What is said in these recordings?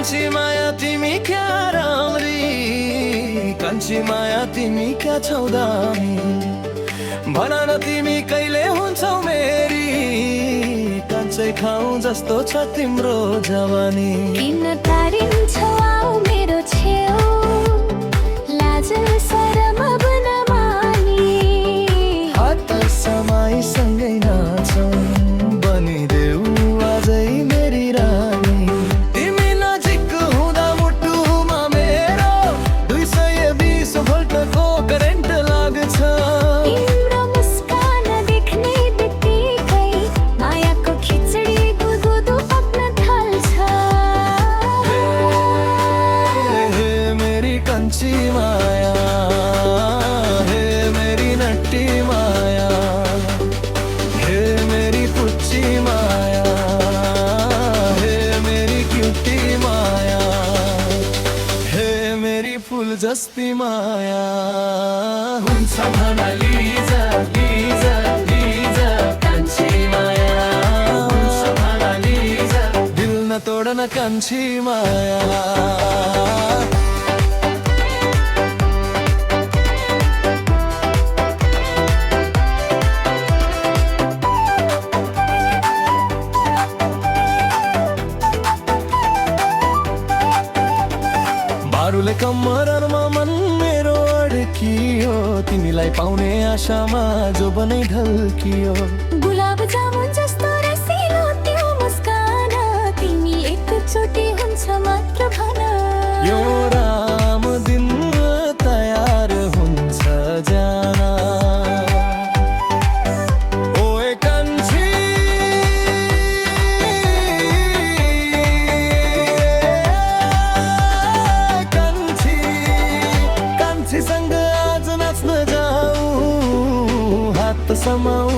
कान्छी माया तिमी क्या राम्री, कान्छी माया तिमी क्या छौ दामी, भन न तिमी कहिले हुन्छौ मेरी, कान्छै खाऊ जस्तो छ तिम्रो जवानी। किन टारिन्छौ आऊ मेरो छेउ, लाज शरम बन मानी, हात समाई सँगै नाचौँ, बनिदेऊ आजै मेरी रानी। तिमी नजिक हुँदा मुटुमा मेरो 220 भोल्टको करेन्ट लाग्छ। तिम्रो मुस्कान देख्ने बित्तिकै मायाको खिचडी गुदगुदु पक्न थाल्छ। हे मेरी कान्छी माया, हे मेरी नट्टी माया, हे मेरी पुच्ची माया, हे मेरी क्यूटी माया, हे मेरी फुल जस्ती माया। हुन्छ भन लिजा लिजा लिजा कान्छी माया, हुन्छ भन लिजा, दिल नतोडन कान्छी माया। बारुले कम्मरमा मन मेरो अड्कियो, तिमीलाई पाउने आशामा जो बनै ढल्कियो। गुलाब जामुन जस्तो रसिलो त्यो मुस्कान, तिमी एकचोटि हुन्छ मात्र भन। यो राम दिन तयार हुन्छ जान। ओए कान्छी, कान्छी, कान्छीसँग आज नाच्न जाऊ, हात समाऊ,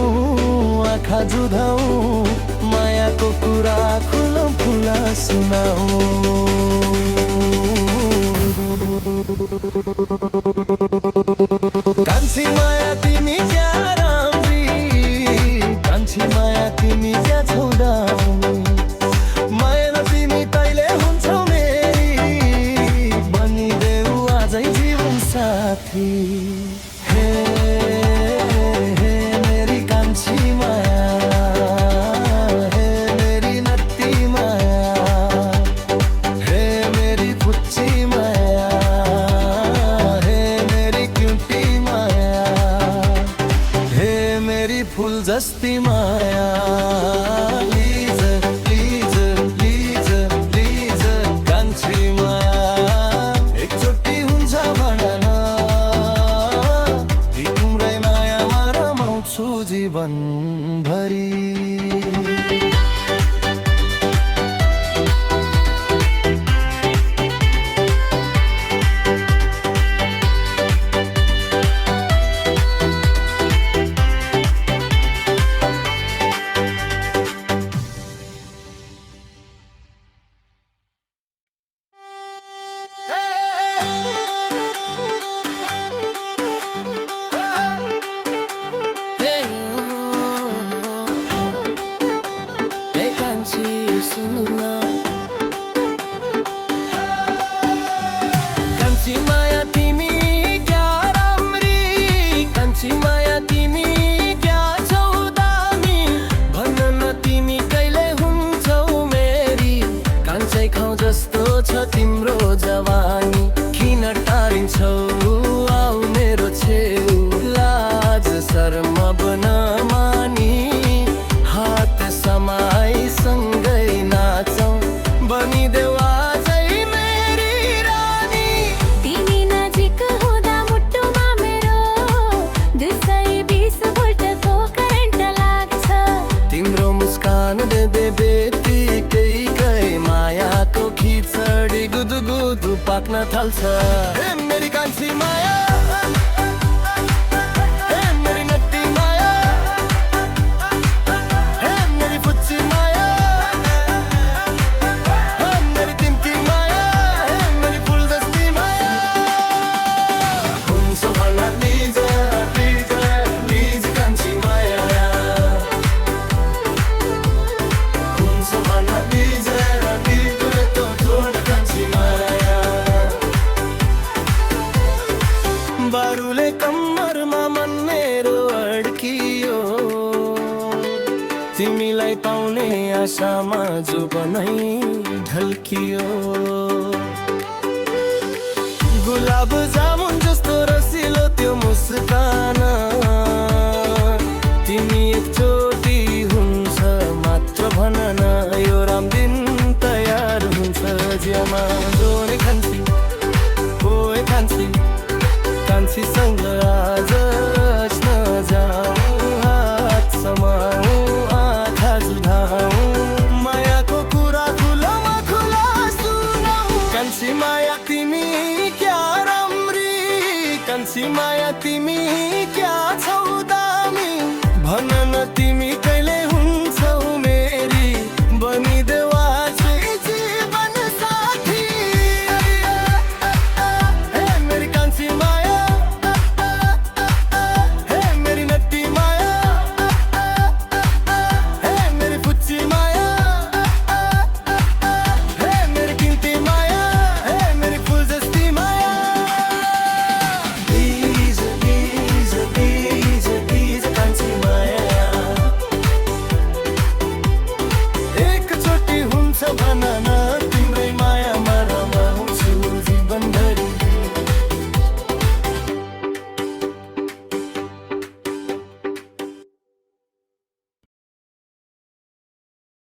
आँखा जुधाऊ, मायाको कुरा खुला खुला सुनाऊ। कान्छी माया तिमी क्या राम्री, कान्छी माया तिमी क्या छौ दामी, माया न तिमी कहिले हुन्छौ मेरी, बनिदेऊ आजै जीवन साथी। हे हे मेरी कान्छी माया, हे मेरी नट्टी माया, हे मेरी पुच्ची माया, हे मेरी क्यूटी माया, हे मेरी फुल जस्ती माया। प्लिज प्लिज प्लिज प्लिज कान्छी माया, एकचोटि हुन्छ भन न, तिम्रै मायामा रमाउँछु जीवनभरि। कान्छी माया तिमी क्या राम्री, कान्छी माया तिमी क्या छौ दामी, भन न तिमी कहिले हुन्छौ मेरी, कान्छै खाऊ जस्तो छ तिम्रो जवानी। किन टारिन्छौ आऊ मेरो छेउ, लाज शरम बन मानी, हात समाई सँगै नाचौँ, बनिदेऊ आजै मेरी रानी। तिमी नजिक हुँदा मुटुमा मेरो 220 भोल्टको करेन्ट लाग्छ। तिम्रो मुस्कान दे बेतिकै मायाको खिचडी गुदगुदु पाक्न थाल्छ। हे मेरी कान्छी माया, हे मेरी नट्टी माया, हे मेरी पुच्ची माया, हे मेरी तिम्की माया, हे मेरी फुल जस्ती माया। हुन्छ भन लिजा लिजा लिजा कान्छी माया, हुन्छ भन लिजा लिजा तो छोड बारुले कम्मरमा मन मेरो अड्कियो तिमीलाई पाउने आशामा जो बनाई ढल्कियो गुलाब जामुन जस्तो रसिलो त्यो मुस्कान तिमी एकचोटि हुन्छ मात्र भन न यो राम दिन तयार हुन्छ ज्यामा जोरे खान्सी ओए खान्सी कान्छीसँग आज न जाऊ हात समाऊ आँखा जुधाऊ मायाको कुरा खुलामा खुला सुनाऊ कान्छी माया तिमी क्या राम्री कान्छी माया तिमी क्या छ